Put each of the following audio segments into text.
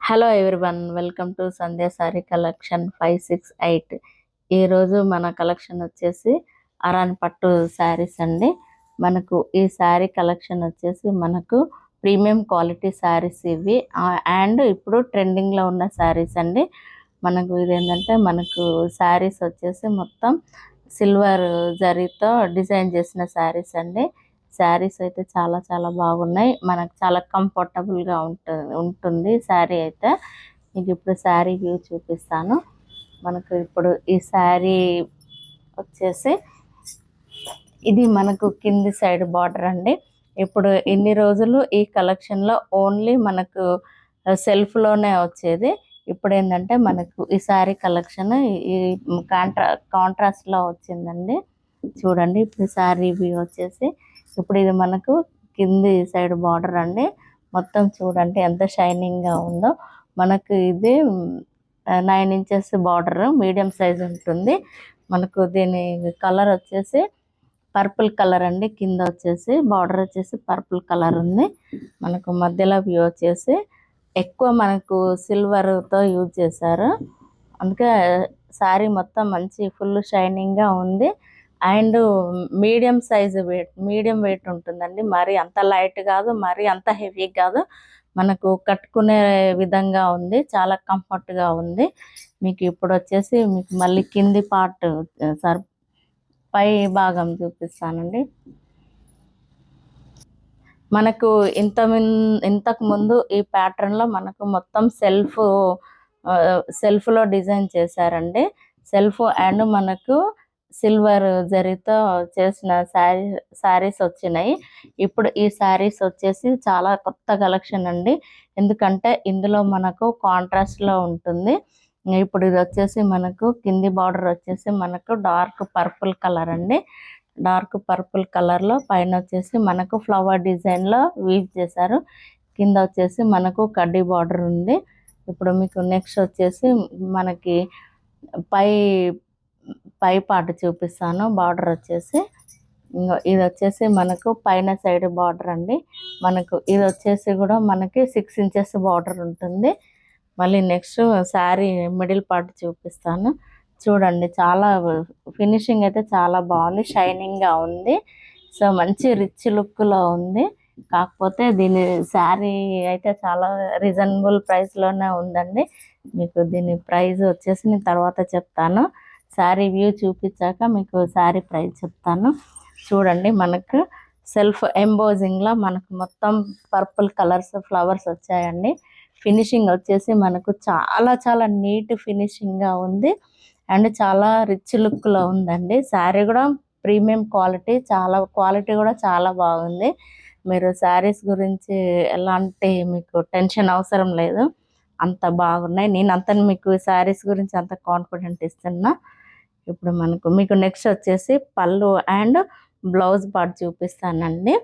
Hello everyone, welcome to Sandhya sorry collection 568. ఈరోజు మన collection వచ్చేసి అరాన్ పట్టు శారీస్ అండి. మనకు ఈ శారీ కలెక్షన్ వచ్చేసి మనకు ప్రీమియం క్వాలిటీ శారీస్ ఇవి. అండ్ ఇప్పుడు ట్రెండింగ్లో ఉన్న శారీస్ అండి. మనకు ఇదేంటంటే మనకు శారీస్ వచ్చేసి మొత్తం సిల్వర్ జరీతో డిజైన్ చేసిన శారీస్ అండి. శారీస్ అయితే చాలా చాలా బాగున్నాయి. మనకు చాలా కంఫర్టబుల్గా ఉంటుంది శారీ అయితే. మీకు ఇప్పుడు శారీ వ్యూ చూపిస్తాను. మనకు ఇప్పుడు ఈ శారీ వచ్చేసి ఇది మనకు కింది సైడ్ బార్డర్ అండి. ఇప్పుడు ఇన్ని రోజులు ఈ కలెక్షన్లో ఓన్లీ మనకు సెల్ఫ్లోనే వచ్చేది. ఇప్పుడు ఏంటంటే మనకు ఈ శారీ కలెక్షన్ ఈ కాంట్రాస్ట్లో వచ్చిందండి. చూడండి ఇప్పుడు శారీ వ్యూ వచ్చేసి ఇప్పుడు ఇది మనకు కింది సైడ్ బార్డర్ అండి. మొత్తం చూడండి ఎంత షైనింగ్గా ఉందో. మనకు ఇది 9 ఇంచెస్ బార్డర్, మీడియం సైజ్ ఉంటుంది. మనకు దీని కలర్ వచ్చేసి పర్పుల్ కలర్ అండి. కింద వచ్చేసి బార్డర్ వచ్చేసి పర్పుల్ కలర్ ఉంది. మనకు మధ్యలో వ్యూ వచ్చేసి ఎక్కువ మనకు సిల్వర్తో యూజ్ చేశారు. అందుకే శారీ మొత్తం మంచి ఫుల్ షైనింగ్గా ఉంది. అండ్ మీడియం వెయిట్ ఉంటుందండి. మరి అంత లైట్ కాదు, మరి అంత హెవీ కాదు. మనకు కట్టుకునే విధంగా ఉంది, చాలా కంఫర్ట్గా ఉంది. మీకు ఇప్పుడు వచ్చేసి మీకు మళ్ళీ కింది పార్ట్ పై భాగం చూపిస్తానండి. మనకు ఇంతకు ముందు ఈ ప్యాటర్న్లో మనకు మొత్తం సెల్ఫ్లో డిజైన్ చేశారండి. సెల్ఫ్ అండ్ మనకు సిల్వర్ జరీతో చేసిన శారీస్ వచ్చినాయి. ఇప్పుడు ఈ శారీస్ వచ్చేసి చాలా కొత్త కలెక్షన్ అండి. ఎందుకంటే ఇందులో మనకు కాంట్రాస్ట్లో ఉంటుంది. ఇప్పుడు ఇది వచ్చేసి మనకు కింది బార్డర్ వచ్చేసి మనకు డార్క్ పర్పుల్ కలర్ అండి. డార్క్ పర్పుల్ కలర్లో పైన వచ్చేసి మనకు ఫ్లవర్ డిజైన్లో వీవ్ చేశారు. కింద వచ్చేసి మనకు కడ్డీ బార్డర్ ఉంది. ఇప్పుడు మీకు నెక్స్ట్ వచ్చేసి మనకి పై పార్ట్ చూపిస్తాను. బార్డర్ వచ్చేసి ఇది వచ్చేసి మనకు పైన సైడ్ బార్డర్ అండి. మనకు ఇది వచ్చేసి కూడా మనకి 6 ఇంచెస్ బార్డర్ ఉంటుంది. మళ్ళీ నెక్స్ట్ శారీ మిడిల్ పార్ట్ చూపిస్తాను. చూడండి చాలా ఫినిషింగ్ అయితే చాలా బాగుంది, షైనింగ్గా ఉంది. సో మంచి రిచ్ లుక్లో ఉంది. కాకపోతే దీని శారీ అయితే చాలా రీజనబుల్ ప్రైస్లోనే ఉందండి. మీకు దీని ప్రైస్ వచ్చేసి నేను తర్వాత చెప్తాను. శారీ వ్యూ చూపించాక మీకు శారీ ప్రైస్ చెప్తాను. చూడండి మనకు సెల్ఫ్ ఎంబోజింగ్లో మనకు మొత్తం పర్పుల్ కలర్స్ ఫ్లవర్స్ వచ్చాయండి. ఫినిషింగ్ వచ్చేసి మనకు చాలా చాలా నీట్ ఫినిషింగ్గా ఉంది. అండ్ చాలా రిచ్ లుక్లో ఉందండి. శారీ కూడా ప్రీమియం క్వాలిటీ, క్వాలిటీ కూడా చాలా బాగుంది. మీరు శారీస్ గురించి ఎలాంటి మీకు టెన్షన్ అవసరం లేదు, అంత బాగున్నాయి. నేను మీకు శారీస్ గురించి అంత కాన్ఫిడెంట్ ఇస్తున్నా. ఇప్పుడు మీకు నెక్స్ట్ వచ్చేసి పళ్ళు అండ్ బ్లౌజ్ పార్ట్ చూపిస్తానండి.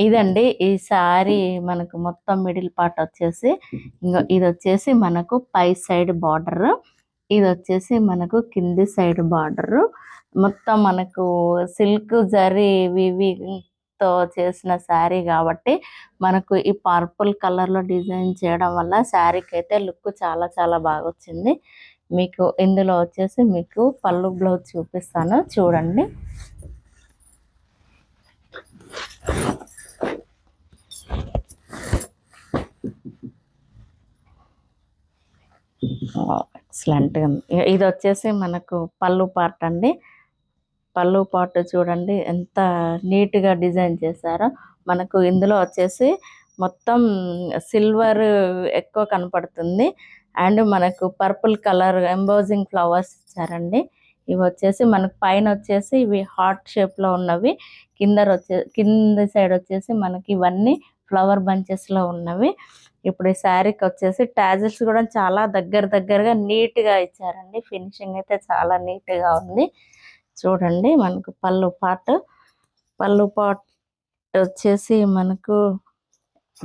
ఇదండి ఈ శారీ మనకు మొత్తం మిడిల్ పార్ట్ వచ్చేసి ఇది వచ్చేసి మనకు పై సైడ్ బార్డర్, ఇది వచ్చేసి మనకు కింది సైడ్ బార్డర్. మొత్తం మనకు సిల్క్ జరీ వివితో చేసిన శారీ కాబట్టి మనకు ఈ పర్పుల్ కలర్లో డిజైన్ చేయడం వల్ల శారీకి అయితే లుక్ చాలా చాలా బాగా వచ్చింది. మీకు ఇందులో వచ్చేసి మీకు పళ్ళు బ్లౌజ్ చూపిస్తాను, చూడండి. ఎక్సలెంట్గా ఇది వచ్చేసి మనకు పళ్ళు పార్ట్ అండి. పళ్ళు పార్ట్ చూడండి ఎంత నీట్గా డిజైన్ చేశారో. మనకు ఇందులో వచ్చేసి మొత్తం సిల్వర్ ఎక్కువ కనపడుతుంది. అండ్ మనకు పర్పుల్ కలర్ ఎంబోజింగ్ ఫ్లవర్స్ ఇచ్చారండి. ఇవి వచ్చేసి మనకు పైన వచ్చేసి ఇవి హార్ట్ షేప్లో ఉన్నవి, కింద సైడ్ వచ్చేసి మనకి ఇవన్నీ ఫ్లవర్ బంచెస్లో ఉన్నవి. ఇప్పుడు ఈ శారీకి వచ్చేసి టాజిల్స్ కూడా చాలా దగ్గరగా నీట్గా ఇచ్చారండి. ఫినిషింగ్ అయితే చాలా నీట్గా ఉంది. చూడండి మనకు పళ్ళు పార్ట్ వచ్చేసి మనకు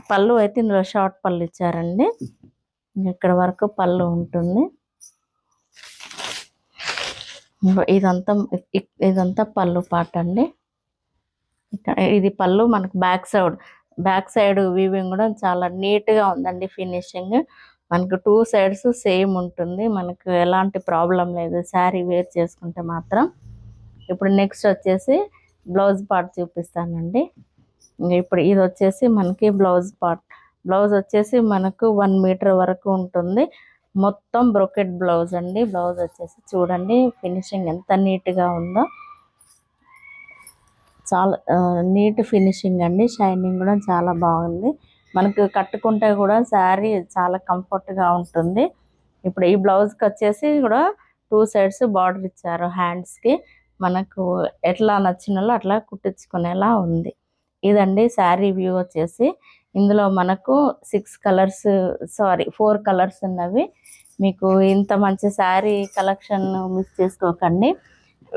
పళ్ళు అయితే ఇందులో షార్ట్ పళ్ళు ఇచ్చారండి. ఇక్కడ వరకు పళ్ళు ఉంటుంది. ఇదంతా పళ్ళు పార్ట్ అండి. ఇది పళ్ళు మనకు back side back side weaving కూడా చాలా నీట్గా ఉందండి ఫినిషింగ్. మనకు 2 సైడ్స్ సేమ్ ఉంటుంది, మనకు ఎలాంటి ప్రాబ్లం లేదు శారీ వేర్ చేసుకుంటే మాత్రం. ఇప్పుడు నెక్స్ట్ వచ్చేసి బ్లౌజ్ పార్ట్ చూపిస్తానండి. ఇప్పుడు ఇది వచ్చేసి మనకి బ్లౌజ్ పార్ట్. బ్లౌజ్ వచ్చేసి మనకు 1 మీటర్ వరకు ఉంటుంది. మొత్తం బ్రోకెట్ బ్లౌజ్ అండి. బ్లౌజ్ వచ్చేసి చూడండి ఫినిషింగ్ ఎంత నీట్గా ఉందో, చాలా నీట్ ఫినిషింగ్ అండి. షైనింగ్ కూడా చాలా బాగుంది. మనకు కట్టుకుంటే కూడా శారీ చాలా కంఫర్ట్గా ఉంటుంది. ఇప్పుడు ఈ బ్లౌజ్కి వచ్చేసి కూడా 2 సైడ్స్ బార్డర్ ఇచ్చారు హ్యాండ్స్కి. మనకు ఎట్లా నచ్చినలో అట్లా కుట్టించుకునేలా ఉంది. ఇదండి శారీ వ్యూ వచ్చేసి. ఇందులో మనకు 4 కలర్స్ ఉన్నవి. మీకు ఇంత మంచి శారీ కలెక్షన్ మిస్ చేసుకోకండి.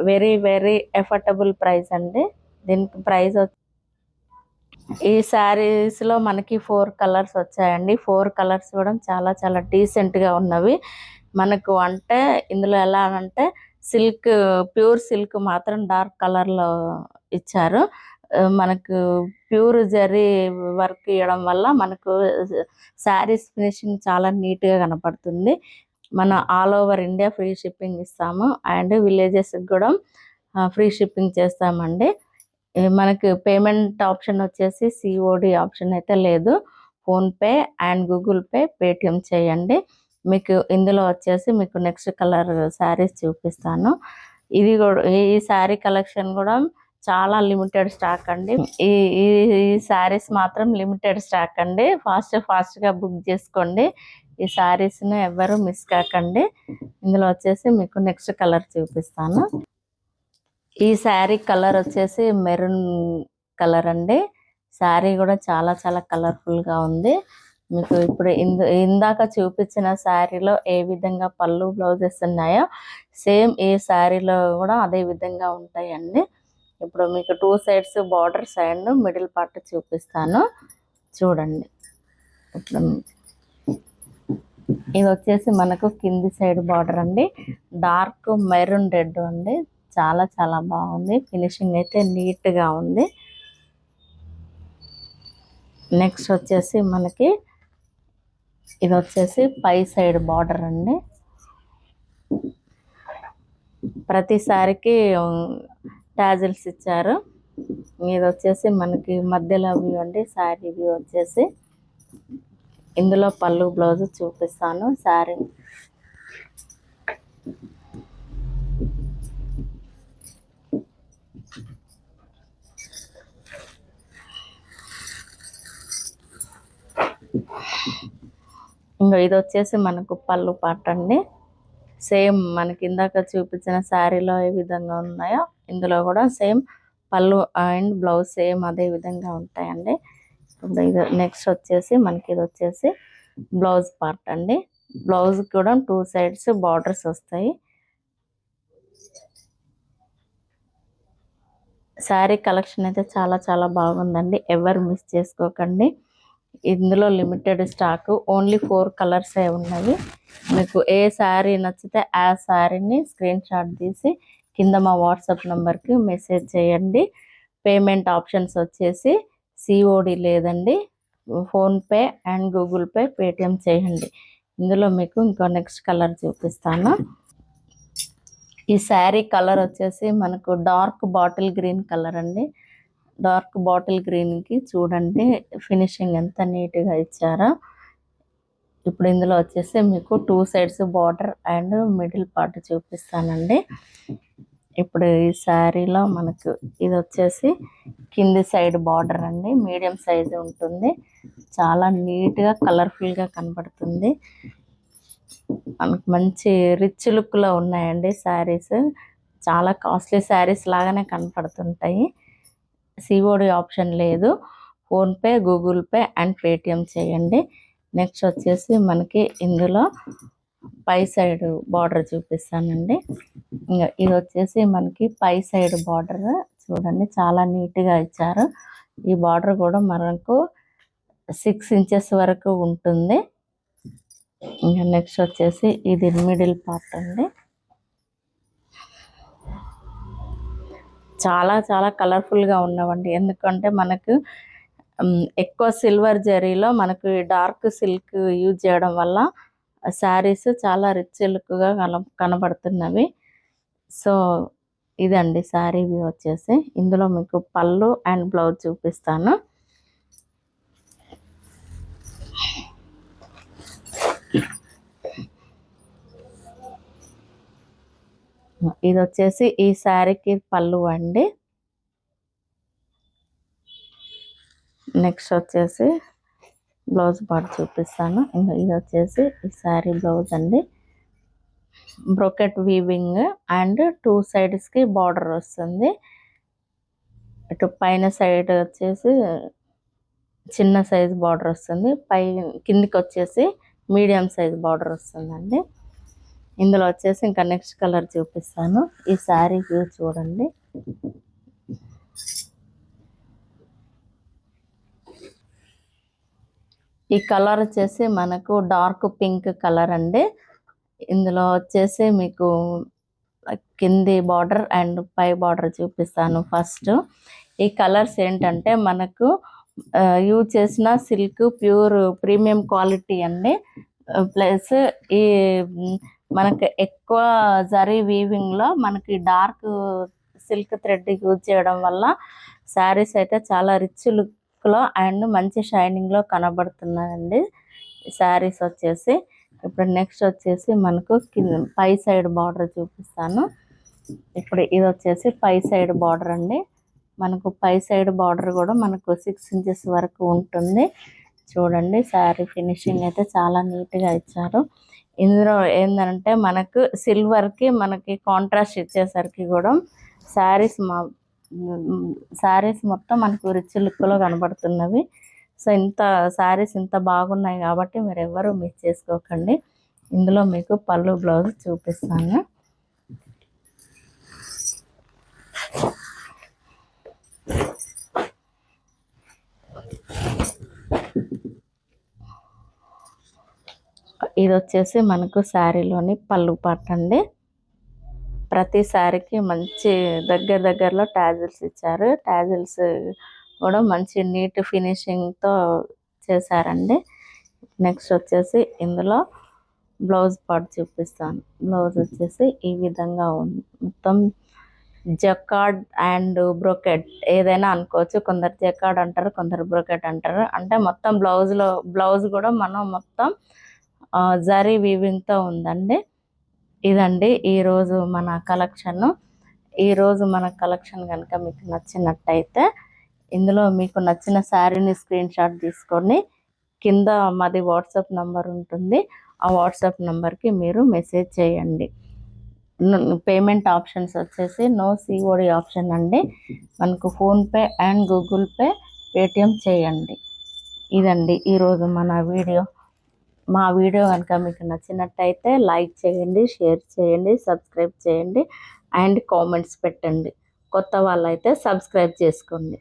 వెరీ వెరీ ఎఫర్టబుల్ ప్రైస్ అండి. దీనికి ప్రైస్ ఈ శారీస్లో మనకి 4 కలర్స్ వచ్చాయండి. 4 కలర్స్ కూడా చాలా చాలా డీసెంట్గా ఉన్నవి. మనకు అంటే ఇందులో ఎలా అంటే సిల్క్, ప్యూర్ సిల్క్ మాత్రం డార్క్ కలర్లో ఇచ్చారు. మనకు ప్యూర్ జరీ వర్క్ ఇవ్వడం వల్ల మనకు శారీస్ ఫినిషింగ్ చాలా నీట్గా కనపడుతుంది. మన all over India free shipping ఇస్తాము, అండ్ విలేజెస్కి కూడా ఫ్రీ షిప్పింగ్ చేస్తామండి. మనకు పేమెంట్ ఆప్షన్ వచ్చేసి సిఓడి ఆప్షన్ అయితే లేదు. PhonePe and Google pay, Paytm చేయండి. మీకు ఇందులో వచ్చేసి మీకు నెక్స్ట్ కలర్ శారీస్ చూపిస్తాను. ఇది కూడా ఈ శారీ కలెక్షన్ కూడా చాలా లిమిటెడ్ స్టాక్ అండి. ఈ ఈ శారీస్ మాత్రం లిమిటెడ్ స్టాక్ అండి. ఫాస్ట్గా బుక్ చేసుకోండి. ఈ శారీస్ని ఎవ్వరూ మిస్ కాకండి. ఇందులో వచ్చేసి మీకు నెక్స్ట్ కలర్ చూపిస్తాను. ఈ శారీ కలర్ వచ్చేసి మెరూన్ కలర్ అండి. శారీ కూడా చాలా చాలా కలర్ఫుల్గా ఉంది. మీకు ఇప్పుడు ఇందాక చూపించిన శారీలో ఏ విధంగా పళ్ళు బ్లౌజెస్ ఉన్నాయో సేమ్ ఈ శారీలో కూడా అదే విధంగా ఉంటాయండి. ఇప్పుడు మీకు 2 sides borders and middle part చూపిస్తాను చూడండి. ఇప్పుడు ఇది వచ్చేసి మనకు కింది సైడ్ బార్డర్ అండి. డార్క్ మెరూన్ రెడ్ అండి. చాలా చాలా బాగుంది. ఫినిషింగ్ అయితే నీట్గా ఉంది. నెక్స్ట్ వచ్చేసి మనకి ఇది వచ్చేసి పై సైడ్ బార్డర్ అండి. ప్రతిసారికి టాజిల్స్ ఇచ్చారు. ఇది వచ్చేసి మనకి మధ్యలో వ్యూ అండి. శారీ వ్యూ వచ్చేసి ఇందులో పళ్ళు బ్లౌజ్ చూపిస్తాను. శారీ ఇంకా ఇది వచ్చేసి మనకు పళ్ళు పాట అండి. సేమ్ మనకి ఇందాక చూపించిన శారీలో ఏ విధంగా ఉన్నాయో ఇందులో కూడా సేమ్ పళ్ళు అండ్ బ్లౌజ్ సేమ్ అదే విధంగా ఉంటాయండి. ఇప్పుడు ఇది నెక్స్ట్ వచ్చేసి మనకి ఇది వచ్చేసి బ్లౌజ్ పార్ట్ అండి. బ్లౌజ్ కూడా 2 సైడ్స్ బార్డర్స్ వస్తాయి. శారీ కలెక్షన్ అయితే చాలా చాలా బాగుందండి. ఎవరు మిస్ చేసుకోకండి. ఇందులో లిమిటెడ్ స్టాక్, ఓన్లీ 4 కలర్స్ ఉన్నవి. మీకు ఏ శారీ నచ్చితే ఆ శారీని స్క్రీన్ షాట్ తీసి కింద మా వాట్సాప్ నెంబర్కి మెసేజ్ చేయండి. పేమెంట్ ఆప్షన్స్ వచ్చేసి సిఓడి లేదండి. PhonePe and Google pay, Paytm చేయండి. ఇందులో మీకు ఇంకో నెక్స్ట్ కలర్ చూపిస్తాను. ఈ శారీ కలర్ వచ్చేసి మనకు డార్క్ బాటిల్ గ్రీన్ కలర్ అండి. డార్క్ బాటిల్ గ్రీన్కి చూడండి ఫినిషింగ్ ఎంత నీట్గా ఇచ్చారో. ఇప్పుడు ఇందులో వచ్చేసి మీకు 2 sides border and middle part చూపిస్తానండి. ఇప్పుడు ఈ శారీలో మనకు ఇది వచ్చేసి కింది సైడ్ బార్డర్ అండి. మీడియం సైజు ఉంటుంది. చాలా నీట్గా కలర్ఫుల్గా కనబడుతుంది. మనకు మంచి రిచ్ లుక్లో ఉన్నాయండి శారీస్. చాలా కాస్ట్లీ శారీస్ లాగానే కనపడుతుంటాయి. సిఓడి ఆప్షన్ లేదు. PhonePe, Google pay and Paytm చేయండి. నెక్స్ట్ వచ్చేసి మనకి ఇందులో పై సైడ్ బార్డర్ చూపిస్తానండి. ఇంకా ఇది వచ్చేసి మనకి పై సైడ్ బార్డర్ చూడండి చాలా నీట్గా ఇచ్చారు. ఈ బార్డర్ కూడా మనకు 6 ఇంచెస్ వరకు ఉంటుంది. ఇంకా నెక్స్ట్ వచ్చేసి ఇది మిడిల్ పార్ట్ అండి. చాలా చాలా కలర్ఫుల్గా ఉన్నవండి. ఎందుకంటే మనకు ఎక్కువ సిల్వర్ జరీలో మనకు డార్క్ సిల్క్ యూజ్ చేయడం వల్ల శారీస్ చాలా రిచ్ లుక్గా కనబడుతున్నవి. సో ఇదండి శారీ వ్యూ వచ్చేసి. ఇందులో మీకు పళ్ళు అండ్ బ్లౌజ్ చూపిస్తాను. ఇది వచ్చేసి ఈ శారీకి పళ్ళు అండి. నెక్స్ట్ వచ్చేసి బ్లౌజ్ పార్ట్ చూపిస్తాను. ఇంకా ఇది వచ్చేసి ఈ శారీ బ్లౌజ్ అండి. బ్రోకెట్ వీవింగ్ అండ్ 2 సైడ్స్కి బార్డర్ వస్తుంది. ఇటు పైన సైడ్ వచ్చేసి చిన్న సైజ్ బార్డర్ వస్తుంది, కిందికి వచ్చేసి మీడియం సైజ్ బార్డర్ వస్తుందండి. ఇందులో వచ్చేసి ఇంకా నెక్స్ట్ కలర్ చూపిస్తాను. ఈ శారీ వ్యూ చూడండి. ఈ కలర్ వచ్చేసి మనకు డార్క్ పింక్ కలర్ అండి. ఇందులో వచ్చేసి మీకు కింది బార్డర్ అండ్ పై బార్డర్ చూపిస్తాను. ఫస్ట్ ఈ కలర్స్ ఏంటంటే మనకు యూజ్ చేసిన సిల్క్ ప్యూర్ ప్రీమియం క్వాలిటీ అండి. ప్లస్ ఈ మనకు ఎక్కువ జరీ వీవింగ్లో మనకి డార్క్ సిల్క్ థ్రెడ్ యూజ్ చేయడం వల్ల శారీస్ అయితే చాలా రిచ్ లుక్లో అండ్ మంచి షైనింగ్లో కనబడుతున్నాయండి శారీస్ వచ్చేసి. ఇప్పుడు నెక్స్ట్ వచ్చేసి మనకు పై సైడ్ బార్డర్ చూపిస్తాను. ఇప్పుడు ఇది వచ్చేసి పై సైడ్ బార్డర్ అండి. మనకు పై సైడ్ బార్డర్ కూడా మనకు 6 ఇంచెస్ వరకు ఉంటుంది. చూడండి శారీ ఫినిషింగ్ అయితే చాలా నీట్గా ఇచ్చారు. ఇందులో ఏంటంటే మనకు సిల్వర్కి మనకి కాంట్రాస్ట్ ఇచ్చేసరికి కూడా శారీస్ మొత్తం మనకు రిచ్ లుక్లో కనబడుతున్నవి. సో శారీస్ ఇంత బాగున్నాయి కాబట్టి మీరు ఎవరు మిస్ చేసుకోకండి. ఇందులో మీకు పళ్ళు బ్లౌజ్ చూపిస్తాను. ఇది వచ్చేసి మనకు శారీలోని పళ్ళు పార్ట్ అండి. ప్రతి శారీకి మంచి దగ్గరలో టాజిల్స్ ఇచ్చారు. టాజిల్స్ కూడా మంచి నీట్ ఫినిషింగ్తో చేశారండి. నెక్స్ట్ వచ్చేసి ఇందులో బ్లౌజ్ పార్ట్ చూపిస్తాను. బ్లౌజ్ వచ్చేసి ఈ విధంగా ఉంది. మొత్తం జకార్డ్ అండ్ బ్రోకెట్ ఏదైనా అనుకోవచ్చు. కొందరు జకార్డ్ అంటారు, కొందరు బ్రోకెట్ అంటారు. అంటే మొత్తం బ్లౌజ్ కూడా మనం మొత్తం జరీ వీవింగ్తో ఉందండి. ఇదండి ఈరోజు మన కలెక్షన్. ఈరోజు మన కలెక్షన్ కనుక మీకు నచ్చినట్టయితే ఇందులో మీకు నచ్చిన శారీని స్క్రీన్ షాట్ తీసుకొని కింద మాది వాట్సాప్ నెంబర్ ఉంటుంది. ఆ వాట్సాప్ నెంబర్కి మీరు మెసేజ్ చేయండి. పేమెంట్ ఆప్షన్స్ వచ్చేసి నో COD ఆప్షన్ అండి. మనకు PhonePe and Google pay, Paytm చేయండి. ఇదండి ఈరోజు మా వీడియో కనుక మీకు నచ్చినట్టయితే లైక్ చేయండి, షేర్ చేయండి, సబ్స్క్రైబ్ చేయండి అండ్ కామెంట్స్ పెట్టండి. కొత్త వాళ్ళైతే సబ్స్క్రైబ్ చేసుకోండి.